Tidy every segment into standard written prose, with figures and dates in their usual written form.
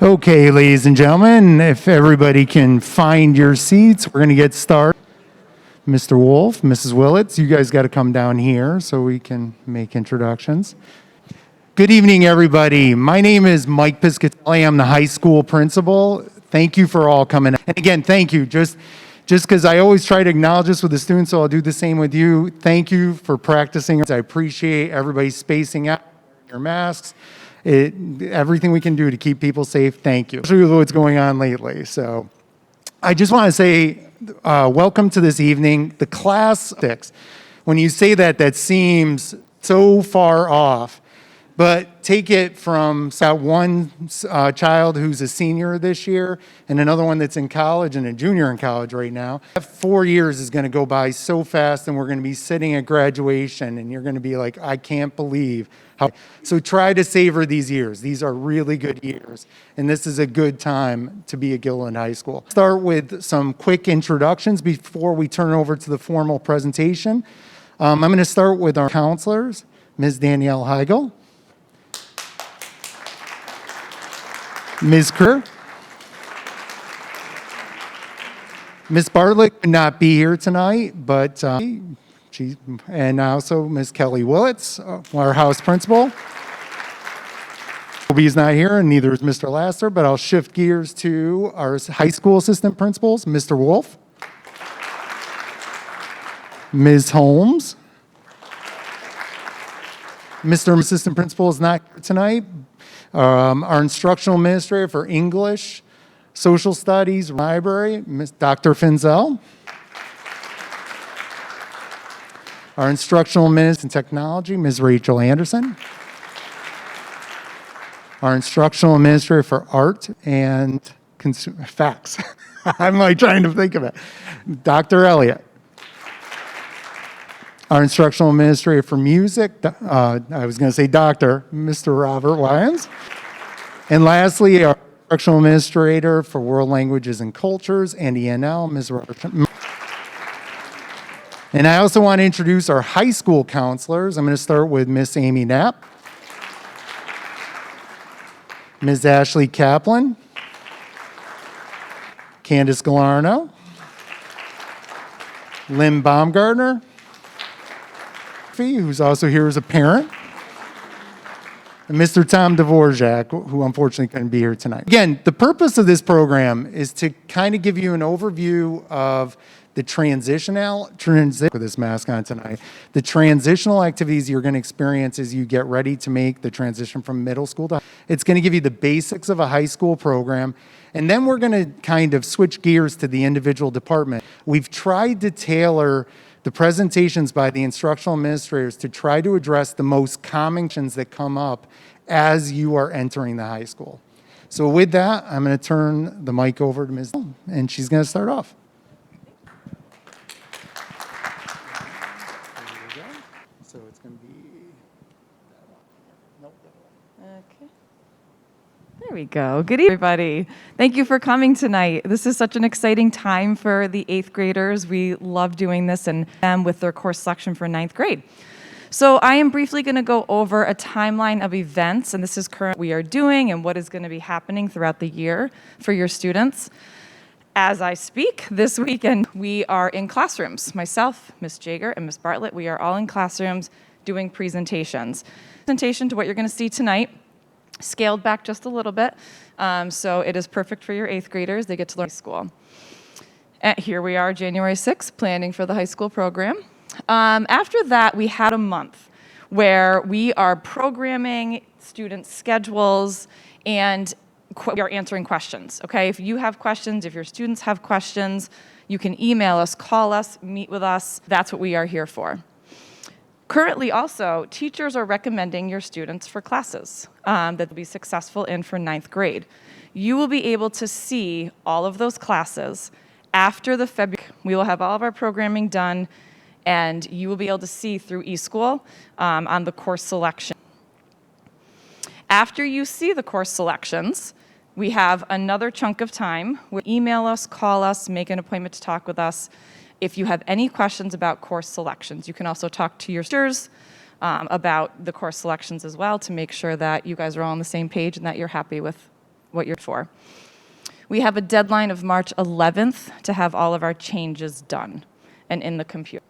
Okay, ladies and gentlemen, if everybody can find your seats, we're going to get started. Mr. Wolf, Mrs. Willits, you guys got to come down here so we can make introductions. Good evening, everybody. My name is Mike Piscatelli. I'm the high school principal. Thank you for all coming. And again, thank you. Just because I always try to acknowledge this with the students, so I'll do the same with you. Thank you for practicing. I appreciate everybody spacing out your masks. Everything we can do to keep people safe, thank you. Especially with what's going on lately. So I just want to say welcome to this evening. The class 6, when you say that, that seems so far off. But take it from one child who's a senior this year and another one that's in college and a junior in college right now. 4 years is going to go by so fast, and we're going to be sitting at graduation and you're going to be like, I can't believe how. So try to savor these years. These are really good years, and this is a good time to be at Gilliland High School. Start with some quick introductions before we turn over to the formal presentation. I'm going to start with our counselors, Ms. Danielle Heigl, Ms. Kerr. Ms. Bartlett could not be here tonight, but and also Ms. Kelly Willits, our house principal. Toby's not here, and neither is Mr. Lasser, but I'll shift gears to our high school assistant principals, Mr. Wolf, Ms. Holmes. Mr. Assistant Principal is not here tonight. Our instructional administrator for English, Social Studies, Library, Dr. Finzel. Our instructional administrator in technology, Ms. Rachel Anderson. Our instructional administrator for art and facts. I'm like trying to think of it. Dr. Elliott. Our instructional administrator for music, I was going to say doctor, Mr. Robert Lyons. And lastly, our instructional administrator for world languages and cultures and ENL, Ms. Robert. And I also want to introduce our high school counselors. I'm going to start with Miss Amy Knapp, Ms. Ashley Kaplan, Candace Galarno, Lynn Baumgartner, who's also here as a parent, and Mr. Tom Dvorak, who unfortunately couldn't be here tonight. Again, the purpose of this program is to kind of give you an overview of the with this mask on tonight, the transitional activities you're going to experience as you get ready to make the transition from middle school to high. It's going to give you the basics of a high school program, and then we're going to kind of switch gears to the individual department. We've tried to tailor the presentations by the instructional administrators to try to address the most common questions that come up as you are entering the high school. So with that, I'm going to turn the mic over to Ms. and she's going to start off. There you go. So it's going to be that one. Nope, that one. Okay. There we go. Good evening, everybody. Thank you for coming tonight. This is such an exciting time for the 8th graders. We love doing this and them with their course selection for 9th grade. So I am briefly going to go over a timeline of events, and this is current we are doing and what is going to be happening throughout the year for your students. As I speak this weekend, we are in classrooms. Myself, Ms. Jager, and Ms. Bartlett, we are all in classrooms doing presentations. Presentation to what you're going to see tonight. Scaled back just a little bit, so it is perfect for your 8th graders. They get to learn high school. And here we are, January 6th, planning for the high school program. After that, we had a month where we are programming student schedules and we are answering questions, okay? If you have questions, if your students have questions, you can email us, call us, meet with us. That's what we are here for. Currently also, teachers are recommending your students for classes that will be successful in for 9th grade. You will be able to see all of those classes after the February. We will have all of our programming done, and you will be able to see through eSchool on the course selection. After you see the course selections, we have another chunk of time where email us, call us, make an appointment to talk with us. If you have any questions about course selections, you can also talk to your teachers about the course selections as well to make sure that you guys are all on the same page and that you're happy with what you're for. We have a deadline of March 11th to have all of our changes done and in the computer.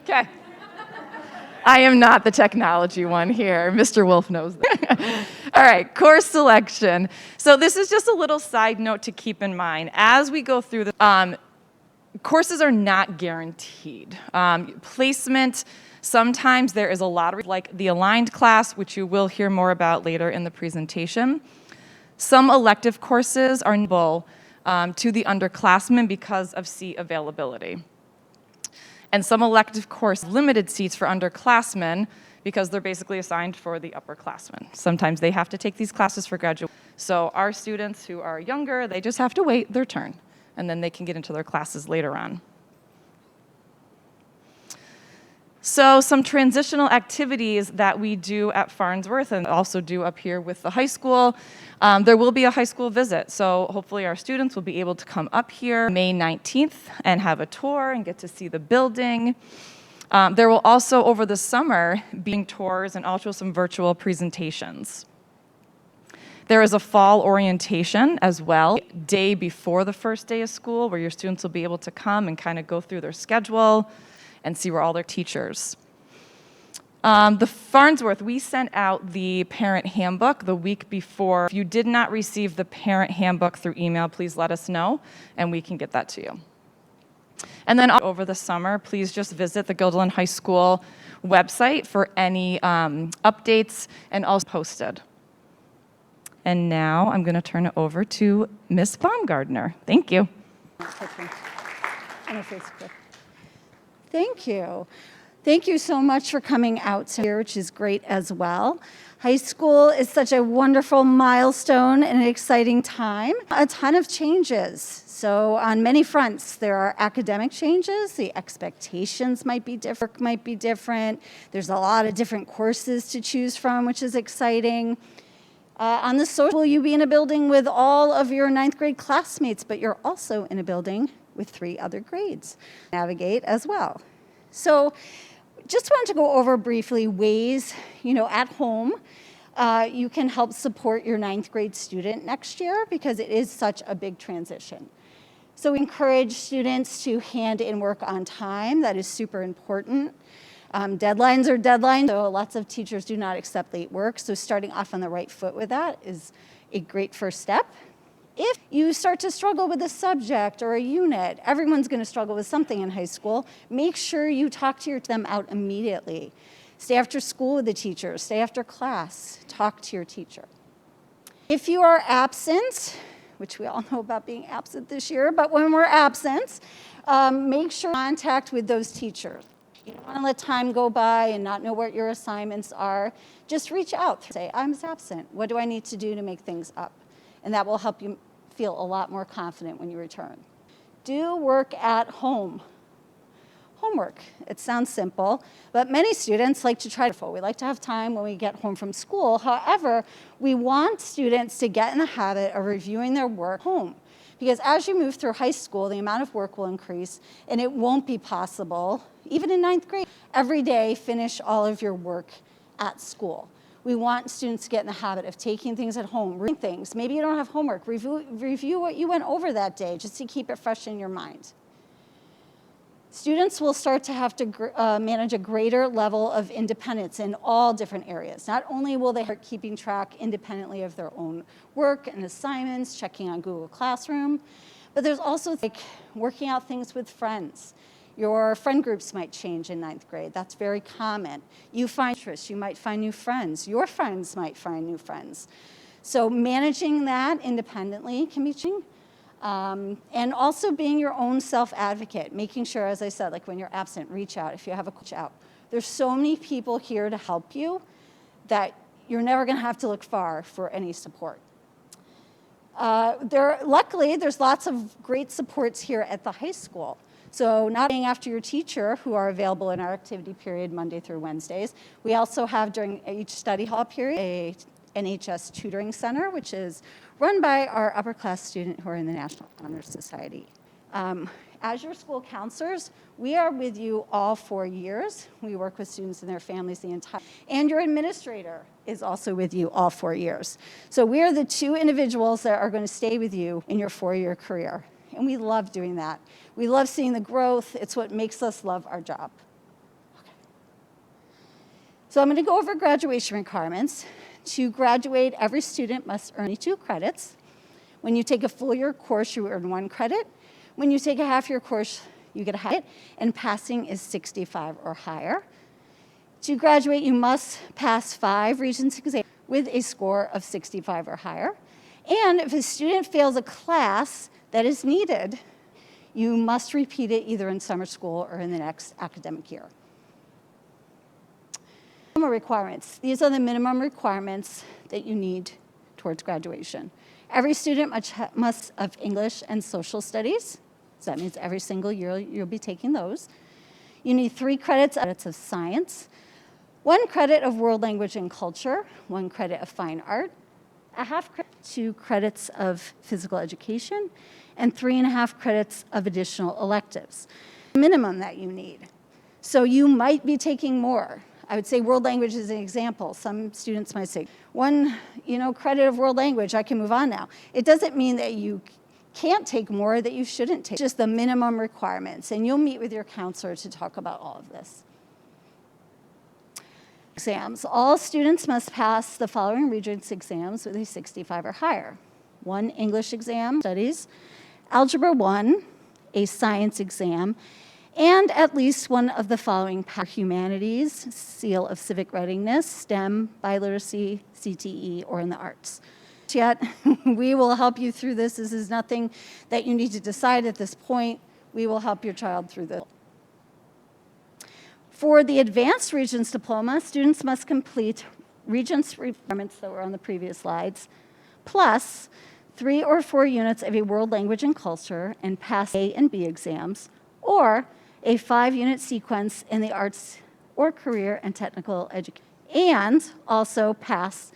Okay. I am not the technology one here. Mr. Wolf knows that. All right, course selection. So this is just a little side note to keep in mind. As we go through the courses are not guaranteed. Placement, sometimes there is a lottery, like the aligned class, which you will hear more about later in the presentation. Some elective courses are available to the underclassmen because of seat availability. And some elective course limited seats for underclassmen because they're basically assigned for the upperclassmen. Sometimes they have to take these classes for graduation. So our students who are younger, they just have to wait their turn, and then they can get into their classes later on. So some transitional activities that we do at Farnsworth and also do up here with the high school. There will be a high school visit, so hopefully our students will be able to come up here May 19th and have a tour and get to see the building. There will also, over the summer, be tours and also some virtual presentations. There is a fall orientation as well, day before the first day of school, where your students will be able to come and kind of go through their schedule and see where all their teachers. The Farnsworth, we sent out the parent handbook the week before. If you did not receive the parent handbook through email, please let us know, and we can get that to you. And then over the summer, please just visit the Guilderland High School website for any updates and also posted. And now I'm going to turn it over to Ms. Baumgardner. Thank you. Thank you. Thank you so much for coming out here, which is great as well. High school is such a wonderful milestone and an exciting time. A ton of changes. So on many fronts, there are academic changes. The expectations might be different. There's a lot of different courses to choose from, which is exciting. On the social, you'll be in a building with all of your 9th grade classmates, but you're also in a building with 3 other grades. Navigate as well. So just wanted to go over briefly ways, at home, you can help support your 9th grade student next year because it is such a big transition. So we encourage students to hand in work on time. That is super important. Deadlines are deadlines, so lots of teachers do not accept late work. So starting off on the right foot with that is a great first step. If you start to struggle with a subject or a unit, everyone's going to struggle with something in high school, make sure you talk to them out immediately. Stay after school with the teacher, stay after class, talk to your teacher. If you are absent, which we all know about being absent this year, but when we're absent, make sure contact with those teachers. You don't want to let time go by and not know what your assignments are. Just reach out. Say, I'm absent. What do I need to do to make things up? And that will help you feel a lot more confident when you return. Do work at home. Homework. It sounds simple, but many students like to try to. We like to have time when we get home from school. However, we want students to get in the habit of reviewing their work home. Because as you move through high school, the amount of work will increase, and it won't be possible, even in 9th grade, every day finish all of your work at school. We want students to get in the habit of taking things at home, reading things. Maybe you don't have homework. Review what you went over that day just to keep it fresh in your mind. Students will start to have to manage a greater level of independence in all different areas. Not only will they start keeping track independently of their own work and assignments, checking on Google Classroom, but there's also working out things with friends. Your friend groups might change in 9th grade. That's very common. You find interests, you might find new friends. Your friends might find new friends. So managing that independently can be challenging. And also being your own self-advocate, making sure, as I said, like when you're absent, reach out. If you have a coach out. There's so many people here to help you that you're never going to have to look far for any support. Luckily, there's lots of great supports here at the high school. So not being after your teacher, who are available in our activity period Monday through Wednesdays. We also have during each study hall period a NHS tutoring center, which is run by our upper class student who are in the National Honor Society. As your school counselors, we are with you all 4 years. We work with students and their families the entire, and your administrator is also with you all 4 years. So we are the two individuals that are going to stay with you in your 4-year career. And we love doing that. We love seeing the growth. It's what makes us love our job. Okay. So I'm going to go over graduation requirements. To graduate, every student must earn 2 credits. When you take a full year course, you earn 1 credit. When you take a half year course, you get a half, and passing is 65 or higher. To graduate, you must pass 5 Regents exams with a score of 65 or higher. And if a student fails a class that is needed, you must repeat it either in summer school or in the next academic year. Minimum requirements. These are the minimum requirements that you need towards graduation. Every student must have English and social studies. So that means every single year you'll be taking those. You need 3 credits of science, 1 credit of world language and culture, 1 credit of fine art, a half credit, 2 credits of physical education, and 3.5 credits of additional electives. Minimum that you need. So you might be taking more. I would say world language is an example. Some students might say, 1 credit of world language, I can move on now. It doesn't mean that you can't take more, that you shouldn't take. Just the minimum requirements, and you'll meet with your counselor to talk about all of this. Exams. All students must pass the following Regents exams with a 65 or higher. 1 English exam, studies, Algebra 1, a science exam, and at least 1 of the following humanities, seal of civic readiness, STEM, biliteracy, CTE, or in the arts. Yet, we will help you through this. This is nothing that you need to decide at this point. We will help your child through this. For the Advanced Regents Diploma, students must complete Regents requirements that were on the previous slides, plus 3 or 4 units of a world language and culture and pass A and B exams, or a 5-unit sequence in the arts or career and technical education, and also pass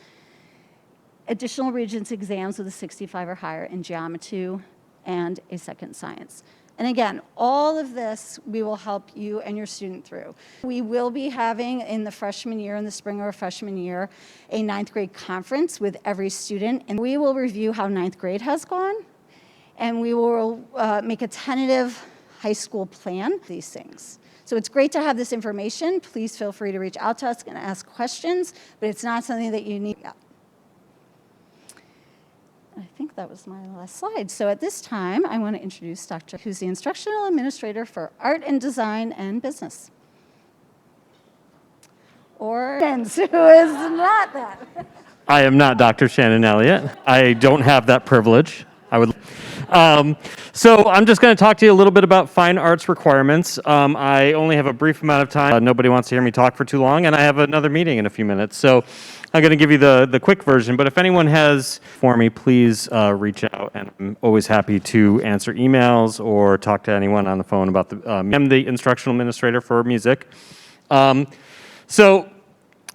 additional Regents exams with a 65 or higher in geometry and a second science. And again, all of this we will help you and your student through. We will be having in the freshman year, in the spring of our freshman year, a 9th grade conference with every student, and we will review how 9th grade has gone, and we will make a tentative high school plan, these things. So it's great to have this information. Please feel free to reach out to us and ask questions, but it's not something that you need. I think that was my last slide. So at this time, I want to introduce Dr. who's the Instructional Administrator for Art and Design and Business. Or who is not that. I am not Dr. Shannon Elliott. I don't have that privilege. I would. So I'm just going to talk to you a little bit about fine arts requirements. I only have a brief amount of time. Nobody wants to hear me talk for too long, and I have another meeting in a few minutes. So I'm going to give you the quick version, but if anyone has for me, please reach out, and I'm always happy to answer emails or talk to anyone on the phone about the. I'm the instructional administrator for music. So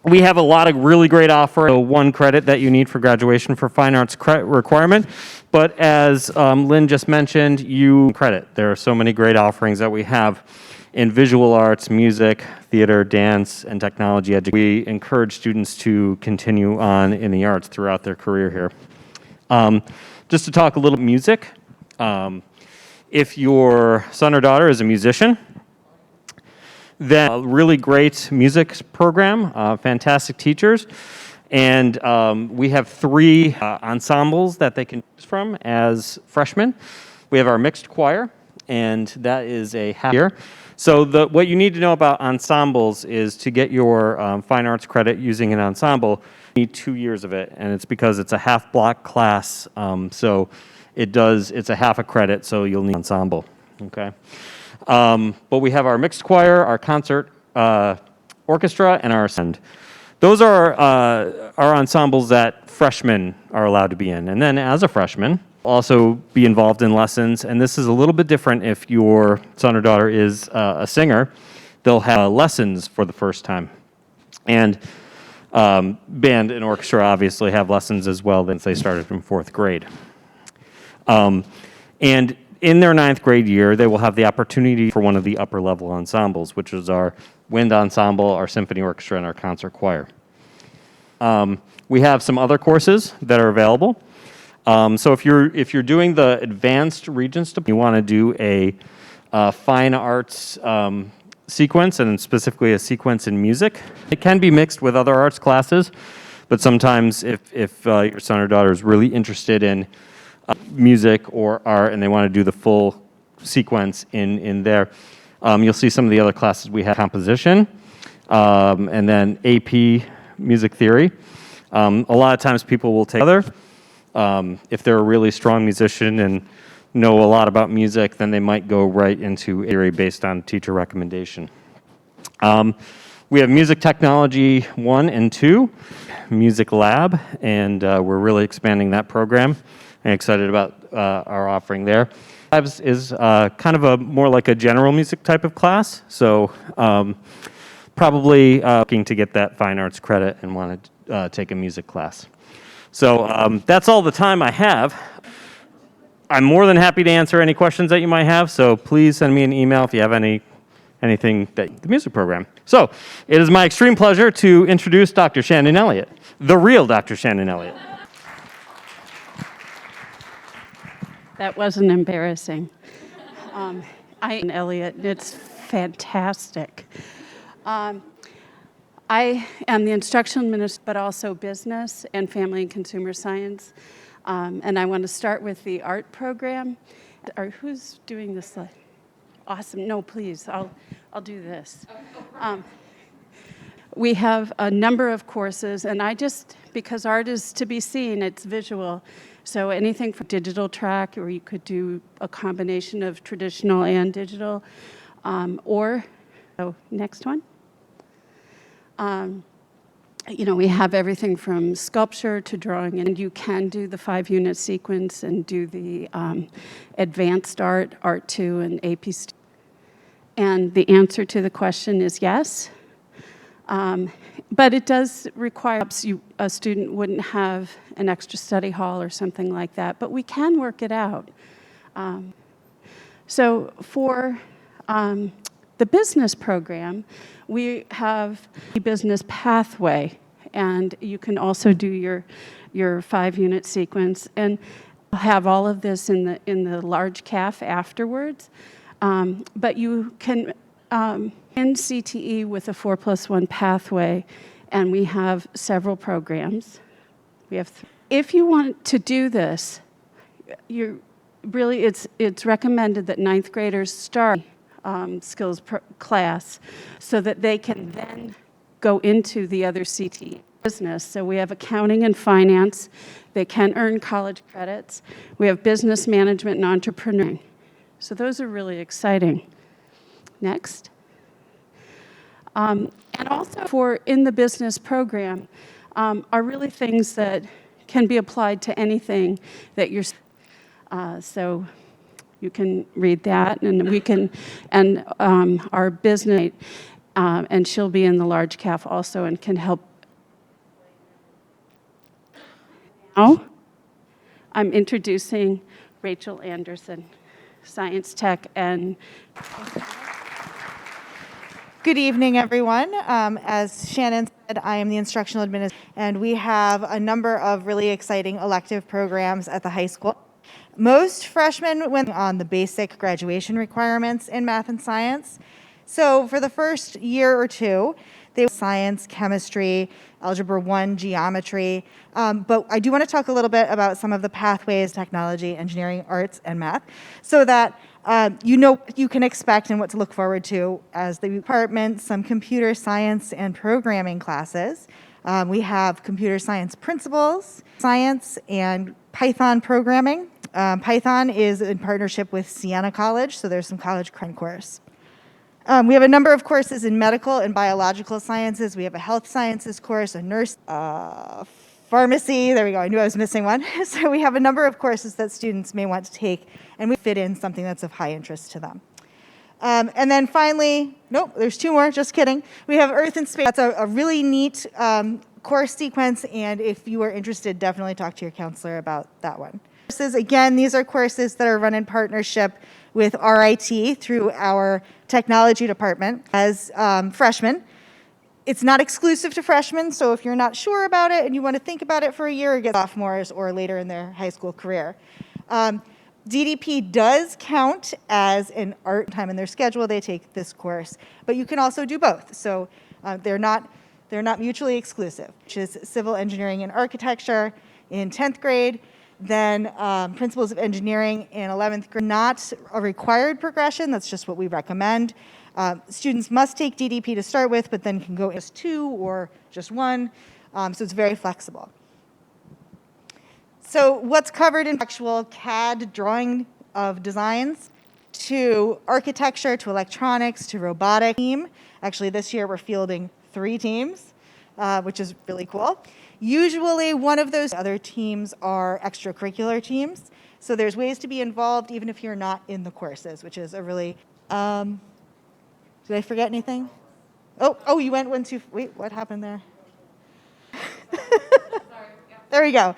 we have a lot of really great offerings. So 1 credit that you need for graduation for fine arts requirement, but as Lynn just mentioned, you credit. There are so many great offerings that we have in visual arts, music, theater, dance, and technology education. We encourage students to continue on in the arts throughout their career here. Just to talk a little music, if your son or daughter is a musician, then a really great music program, fantastic teachers, and we have 3 ensembles that they can choose from as freshmen. We have our mixed choir, and that is a half year. So what you need to know about ensembles is to get your fine arts credit using an ensemble, you need 2 years of it, and it's because it's a half block class, so it's a half a credit, so you'll need ensemble, okay? But we have our mixed choir, our concert orchestra, and our send. Those are our ensembles that freshmen are allowed to be in. And then as a freshman, also be involved in lessons. And this is a little bit different if your son or daughter is a singer. They'll have lessons for the first time. And band and orchestra obviously have lessons as well since they started from 4th grade. And in their ninth grade year, they will have the opportunity for one of the upper level ensembles, which is our wind ensemble, our symphony orchestra, and our concert choir. We have some other courses that are available. So if you're doing the advanced Regents diploma, you want to do a fine arts sequence, and specifically a sequence in music. It can be mixed with other arts classes, but sometimes if your son or daughter is really interested in music or art and they want to do the full sequence in there, you'll see some of the other classes we have: composition, and then AP music theory. A lot of times people will take other. If they're a really strong musician and know a lot about music, then they might go right into theory based on teacher recommendation. We have Music Technology 1 and 2, Music Lab, and we're really expanding that program and excited about our offering there. Labs is kind of a more like a general music type of class, so probably looking to get that fine arts credit and want to take a music class. So that's all the time I have. I'm more than happy to answer any questions that you might have, so please send me an email if you have anything that the music program. So it is my extreme pleasure to introduce Dr. Shannon Elliott, the real Dr. Shannon Elliott. That wasn't embarrassing. I'm Elliott, and it's fantastic. I am the instructional administrator, but also business and family and consumer science. And I want to start with the art program. Who's doing this slide? Awesome. No, please. I'll do this. We have a number of courses, and because art is to be seen, it's visual. So anything from digital track, or you could do a combination of traditional and digital, next one. We have everything from sculpture to drawing, and you can do the 5-unit sequence and do the advanced art, Art 2, and AP. And the answer to the question is yes. But it does require a student wouldn't have an extra study hall or something like that, but we can work it out. So for the business program, we have a business pathway, and you can also do your 5-unit sequence, and have all of this in the large CAF afterwards. But you can in CTE with a 4+1 pathway, and we have several programs. We have if you want to do this, it's recommended that 9th graders start skills class so that they can then go into the other CTE business. So we have accounting and finance. They can earn college credits. We have business management and entrepreneuring. So those are really exciting. Next. And also in the business program are really things that can be applied to anything that you're so you can read that, and we can, and our business, and she'll be in the large CAF also and can help. Now, I'm introducing Rachel Anderson, Science Tech and. Good evening, everyone. As Shannon said, I am the instructional administrator, and we have a number of really exciting elective programs at the high school. Most freshmen went on the basic graduation requirements in math and science. So for the first year or two, they were science, chemistry, algebra 1, geometry. But I do want to talk a little bit about some of the pathways, technology, engineering, arts, and math, so that you know what you can expect and what to look forward to as the department, some computer science and programming classes. We have computer science principles, science, and Python programming. Python is in partnership with Siena College, so there's some college credit course. We have a number of courses in medical and biological sciences. We have a health sciences course, a nurse, pharmacy. There we go. I knew I was missing one. So we have a number of courses that students may want to take, and we fit in something that's of high interest to them. And then finally, nope, there's 2 more, just kidding. We have Earth and Space. That's a really neat course sequence, and if you are interested, definitely talk to your counselor about that one. Again, these are courses that are run in partnership with RIT through our technology department as freshmen. It's not exclusive to freshmen, so if you're not sure about it and you want to think about it for a year, get sophomores or later in their high school career. DDP does count as an art time in their schedule. They take this course, but you can also do both. So they're not mutually exclusive, which is civil engineering and architecture in 10th grade, then principles of engineering in 11th grade. Not a required progression, that's just what we recommend. Students must take DDP to start with, but then can go just 2 or just 1, so it's very flexible. So what's covered in actual CAD drawing of designs to architecture, to electronics, to robotic team. Actually, this year we're fielding 3 teams, which is really cool. Usually one of those other teams are extracurricular teams. So there's ways to be involved even if you're not in the courses, which is a really, did I forget anything? Oh, you went 1, 2, wait, what happened there? There we go.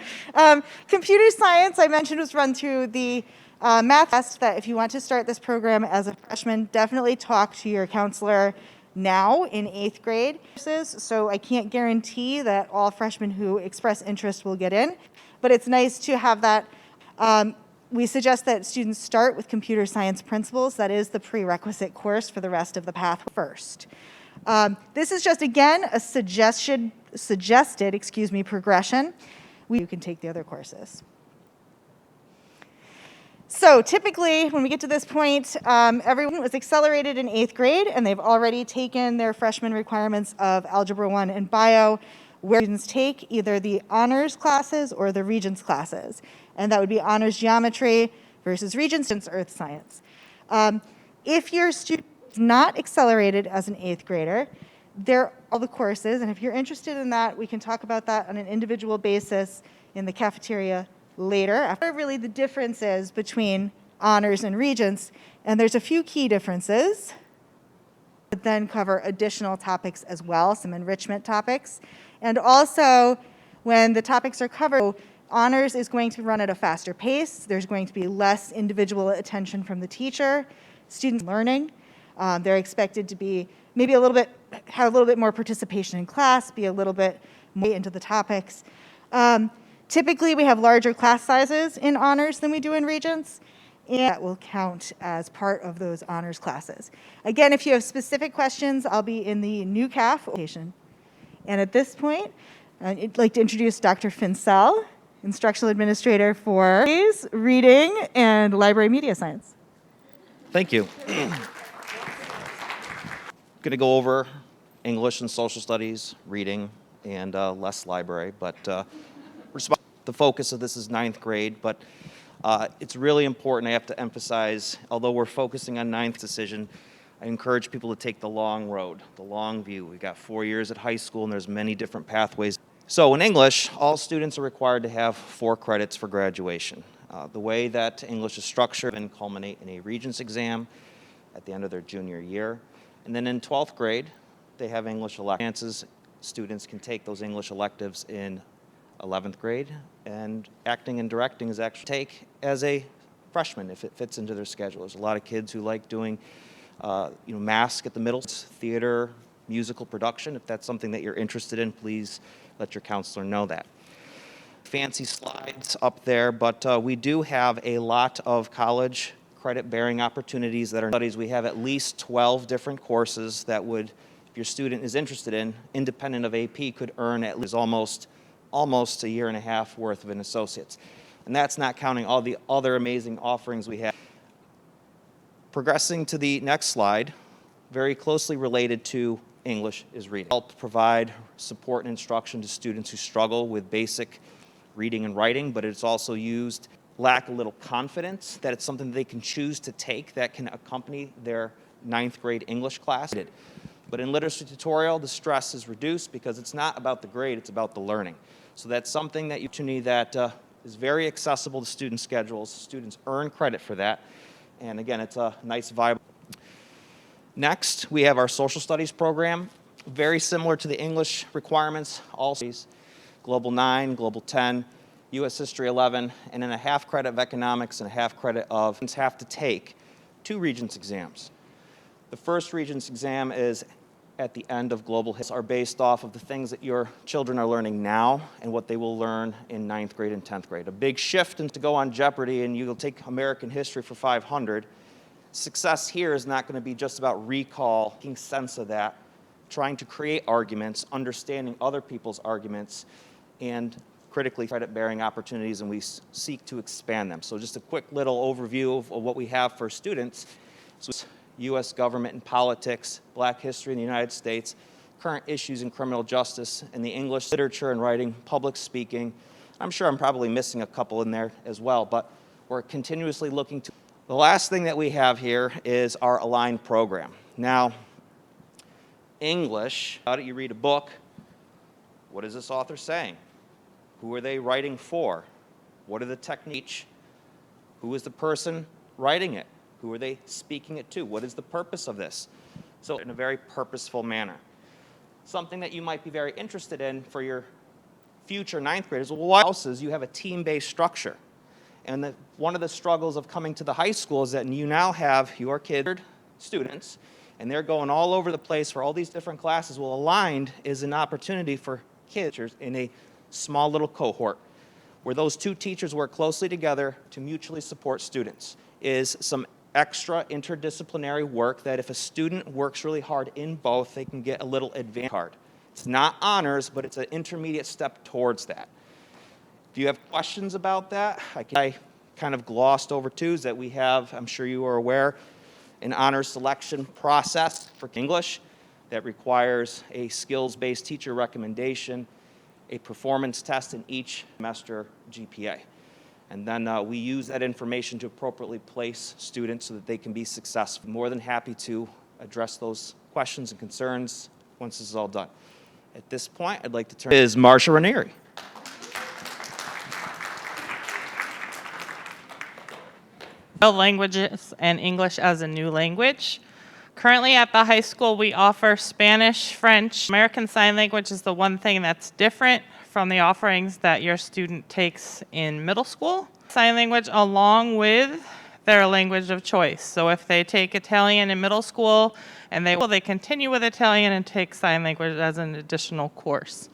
Computer science, I mentioned, was run through the math test. That if you want to start this program as a freshman, definitely talk to your counselor now in 8th grade. So I can't guarantee that all freshmen who express interest will get in, but it's nice to have that. We suggest that students start with computer science principles. That is the prerequisite course for the rest of the path first. This is just, again, a suggested progression. You can take the other courses. So typically, when we get to this point, everyone was accelerated in 8th grade, and they've already taken their freshman requirements of Algebra 1 and Bio, where students take either the honors classes or the Regents classes. And that would be honors geometry versus Regents earth science. If your student is not accelerated as an 8th grader, there are all the courses, and if you're interested in that, we can talk about that on an individual basis in the cafeteria later. After really the differences between honors and Regents, and there's a few key differences, but then cover additional topics as well, some enrichment topics. And also, when the topics are covered, honors is going to run at a faster pace. There's going to be less individual attention from the teacher. Students learning. They're expected to be maybe have a little bit more participation in class, be a little bit more into the topics. Typically, we have larger class sizes in honors than we do in Regents, and that will count as part of those honors classes. Again, if you have specific questions, I'll be in the new CAF location. And at this point, I'd like to introduce Dr. Finsell, Instructional Administrator for Reading and Library Media Science. Thank you. Going to go over English and social studies, reading, and less library, but the focus of this is 9th grade, but it's really important. I have to emphasize, although we're focusing on 9th decision, I encourage people to take the long road, the long view. We've got 4 years at high school, and there's many different pathways. So in English, all students are required to have 4 credits for graduation. The way that English is structured and culminate in a Regents exam at the end of their junior year. And then in 12th grade, they have English electives. Students can take those English electives in 11th grade, and acting and directing is actually take as a freshman if it fits into their schedule. There's a lot of kids who like doing mask at the middle, theater, musical production. If that's something that you're interested in, please let your counselor know that. Fancy slides up there, but we do have a lot of college credit-bearing opportunities that are studies. We have at least 12 different courses that would, if your student is interested in, independent of AP, could earn at least almost a year and a half worth of an associate's. And that's not counting all the other amazing offerings we have. Progressing to the next slide, very closely related to English is reading. Help provide support and instruction to students who struggle with basic reading and writing, but it's also used lack a little confidence that it's something they can choose to take that can accompany their 9th grade English class. But in literacy tutorial, the stress is reduced because it's not about the grade, it's about the learning. So that's something that is very accessible to student schedules. Students earn credit for that. And again, it's a nice vibe. Next, we have our social studies program, very similar to the English requirements, all studies, Global 9, Global 10. U.S. History 11, and then a half credit of economics and a half credit of students have to take 2 Regents exams. The first Regents exam is at the end of global history, are based off of the things that your children are learning now and what they will learn in 9th grade and 10th grade. A big shift and to go on Jeopardy and you'll take American history for 500. Success here is not going to be just about recall, making sense of that, trying to create arguments, understanding other people's arguments, and critically credit-bearing opportunities, and we seek to expand them. So just a quick little overview of what we have for students. So U.S. government and politics, Black history in the United States, current issues in criminal justice, and the English literature and writing, public speaking. I'm sure I'm probably missing a couple in there as well, but we're continuously looking to. The last thing that we have here is our aligned program. Now, English, how do you read a book? What is this author saying? Who are they writing for? What are the techniques? Who is the person writing it? Who are they speaking it to? What is the purpose of this? So in a very purposeful manner. Something that you might be very interested in for your future 9th graders, well, what else is you have a team-based structure. And one of the struggles of coming to the high school is that you now have your kids, students, and they're going all over the place for all these different classes. Well, aligned is an opportunity for kids in a small little cohort where those 2 teachers work closely together to mutually support students. Is some extra interdisciplinary work that if a student works really hard in both, they can get a little advanced card. It's not honors, but it's an intermediate step towards that. If you have questions about that, I kind of glossed over too, is that we have, I'm sure you are aware, an honors selection process for English that requires a skills-based teacher recommendation, a performance test in each semester GPA. And then we use that information to appropriately place students so that they can be successful. More than happy to address those questions and concerns once this is all done. At this point, I'd like to turn to Marsha Ranieri. Languages and English as a new language. Currently at the high school, we offer Spanish, French. American Sign Language is the one thing that's different from the offerings that your student takes in middle school. Sign language along with their language of choice. So if they take Italian in middle school and they continue with Italian and take sign language as an additional course.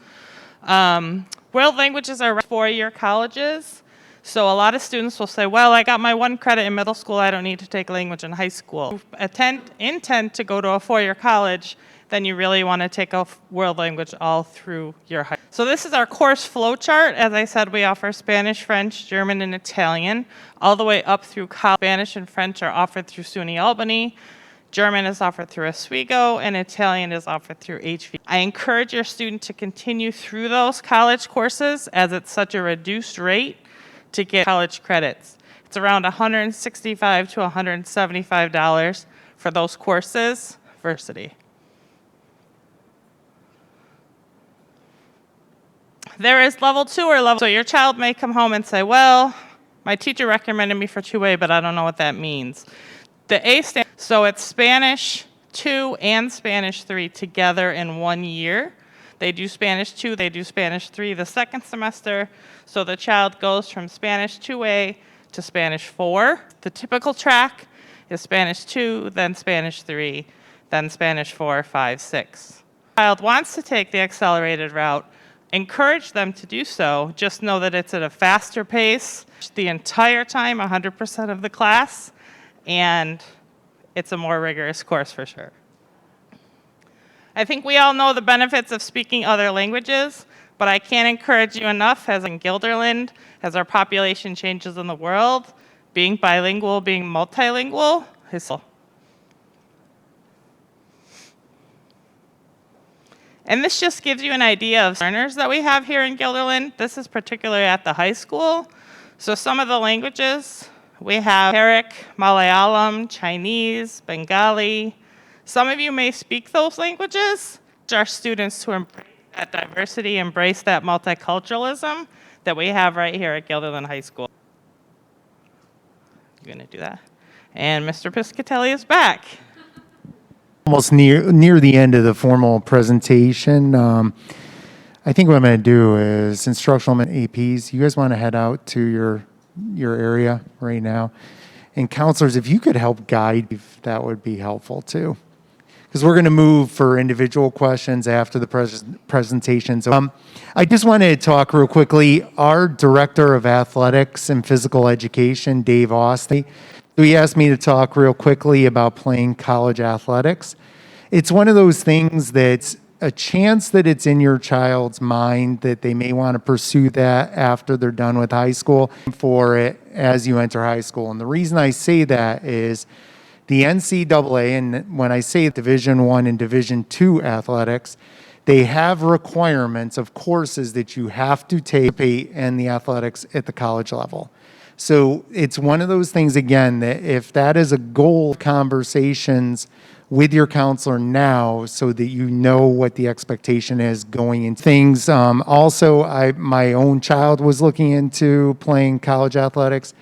World languages are 4-year colleges. So a lot of students will say, well, I got my 1 credit in middle school, I don't need to take language in high school. Intend to go to a 4-year college, then you really want to take a world language all through your high school. So this is our course flow chart. As I said, we offer Spanish, French, German, and Italian, all the way up through college. Spanish and French are offered through SUNY Albany. German is offered through Oswego, and Italian is offered through HV. I encourage your student to continue through those college courses as it's such a reduced rate to get college credits. It's around $165 to $175 for those courses. Varsity. There is level 2 or level. So your child may come home and say, well, my teacher recommended me for 2A, but I don't know what that means. The A stands, so it's Spanish 2 and Spanish 3 together in 1 year. They do Spanish 2, they do Spanish 3 the second semester, so the child goes from Spanish 2A to Spanish 4. The typical track is Spanish 2, then Spanish 3, then Spanish 4, 5, 6. If the child wants to take the accelerated route, encourage them to do so. Just know that it's at a faster pace the entire time, 100% of the class, and it's a more rigorous course for sure. I think we all know the benefits of speaking other languages, but I can't encourage you enough, as in Guilderland, as our population changes in the world, being bilingual, being multilingual is. And this just gives you an idea of learners that we have here in Guilderland. This is particularly at the high school. So some of the languages, we have Arabic, Malayalam, Chinese, Bengali. Some of you may speak those languages. Our students who embrace that diversity, embrace that multiculturalism that we have right here at Guilderland High School. You're going to do that. And Mr. Piscatelli is back. Almost near the end of the formal presentation. I think what I'm going to do is instructional APs. You guys want to head out to your area right now, and counselors, if you could help guide, that would be helpful too. Because we're going to move for individual questions after the presentations. I just wanted to talk real quickly. Our Director of Athletics and Physical Education, Dave Austin, he asked me to talk real quickly about playing college athletics. It's one of those things that's a chance that it's in your child's mind that they may want to pursue that after they're done with high school for it as you enter high school. And the reason I say that is the NCAA, and when I say Division I and Division II athletics, they have requirements of courses that you have to take in the athletics at the college level. So it's one of those things, again, that if that is a goal, conversations with your counselor now so that you know what the expectation is going into things. Also, my own child was looking into playing college athletics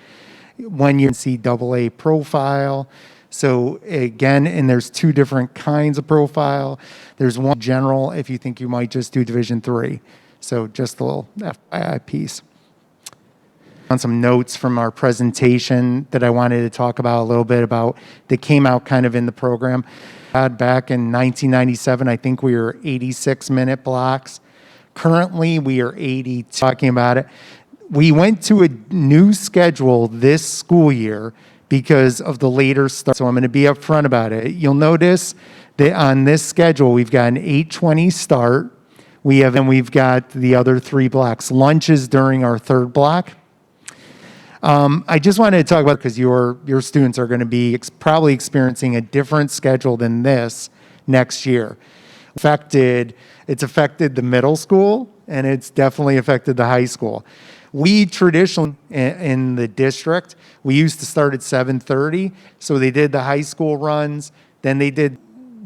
when you NCAA profile. So again, and there's two different kinds of profile. There's one general if you think you might just do Division III. So just a little FYI piece. On some notes from our presentation that I wanted to talk about a little bit about that came out kind of in the program. Back in 1997, I think we were 86-minute blocks. Currently, we are 80. Talking about it, we went to a new schedule this school year because of the later start. So I'm going to be upfront about it. You'll notice that on this schedule, we've got an 8:20 start. We've got the other three blocks. Lunch is during our third block. I just wanted to talk about, because your students are going to be probably experiencing a different schedule than this next year. It's affected the middle school, and it's definitely affected the high school. We traditionally, in the district, we used to start at 7:30, so they did the high school runs. Then they did,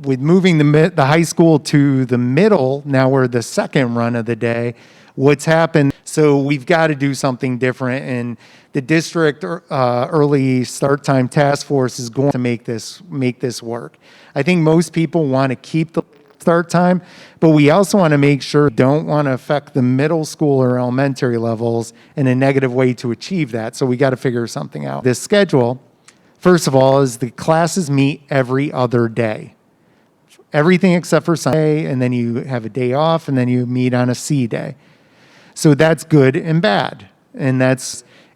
with moving the high school to the middle, now we're the second run of the day. What's happened, so we've got to do something different, and the district early start time task force is going to make this work. I think most people want to keep the start time, but we also want to make sure don't want to affect the middle school or elementary levels in a negative way to achieve that. So we got to figure something out. This schedule, first of all, is the classes meet every other day. Everything except for Sunday, and then you have a day off, and then you meet on a C day. So that's good and bad. And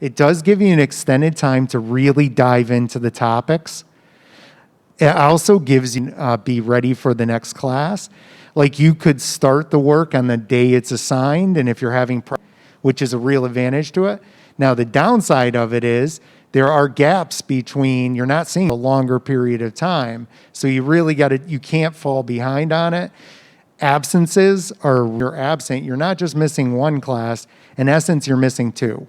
it does give you an extended time to really dive into the topics. It also gives you be ready for the next class. Like, you could start the work on the day it's assigned, and if you're having, which is a real advantage to it. Now, the downside of it is there are gaps between, you're not seeing a longer period of time. So you really you can't fall behind on it. Absences you're absent, you're not just missing one class. In essence, you're missing two,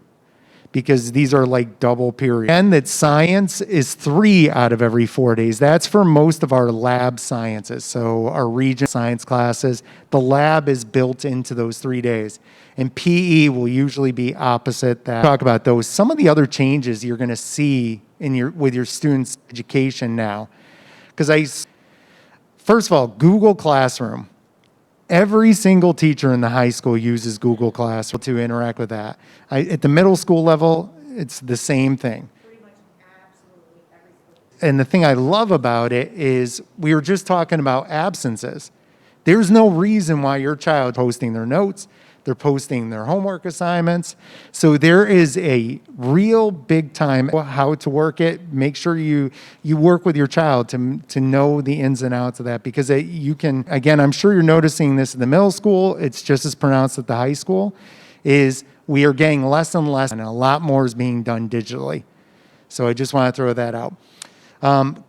because these are like double periods. And that science is 3 out of every 4 days. That's for most of our lab sciences. So our region science classes, the lab is built into those 3 days. And PE will usually be opposite that. Talk about those. Some of the other changes you're going to see with your students' education now. Because first of all, Google Classroom. Every single teacher in the high school uses Google Classroom to interact with that. At the middle school level, it's the same thing. Pretty much absolutely every. And the thing I love about it is we were just talking about absences. There's no reason why your child posting their notes, they're posting their homework assignments. So there is a real big time how to work it. Make sure you work with your child to know the ins and outs of that, because you can, again, I'm sure you're noticing this in the middle school. It's just as pronounced at the high school, is we are getting less and less, and a lot more is being done digitally. So I just want to throw that out.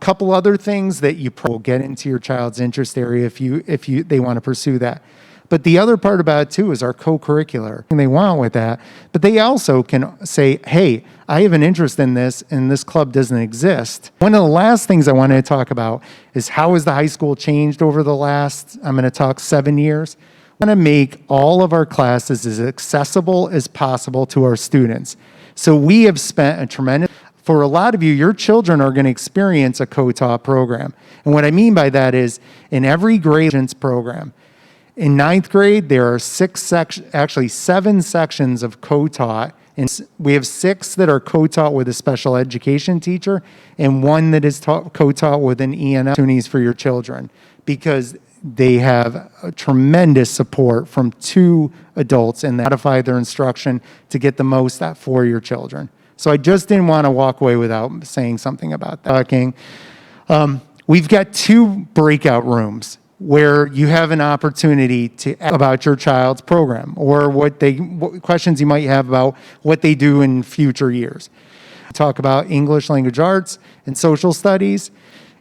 Couple other things that you will get into your child's interest area if they want to pursue that. But the other part about it too is our co-curricular, and they want with that. But they also can say, hey, I have an interest in this, and this club doesn't exist. One of the last things I wanted to talk about is how has the high school changed over the last, I'm going to talk 7 years. We want to make all of our classes as accessible as possible to our students. So we have spent a tremendous, for a lot of you, your children are going to experience a co-taught program. And what I mean by that is in every grade program, In ninth grade, there are actually 7 sections of co-taught, and we have 6 that are co-taught with a special education teacher, and 1 that is co-taught with an ENL opportunities for your children, because they have a tremendous support from 2 adults and they modify their instruction to get the most out for your children. So I just didn't want to walk away without saying something about that. We've got 2 breakout rooms where you have an opportunity to ask about your child's program or what questions you might have about what they do in future years. Talk about English language arts and social studies.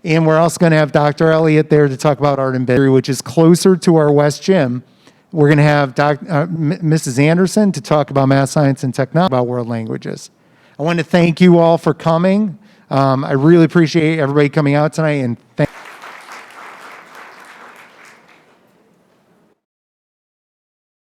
And we're also going to have Dr. Elliott there to talk about art and business, which is closer to our West Gym. We're going to have Mrs. Anderson to talk about math, science, and technology, about world languages. I want to thank you all for coming. I really appreciate everybody coming out tonight, and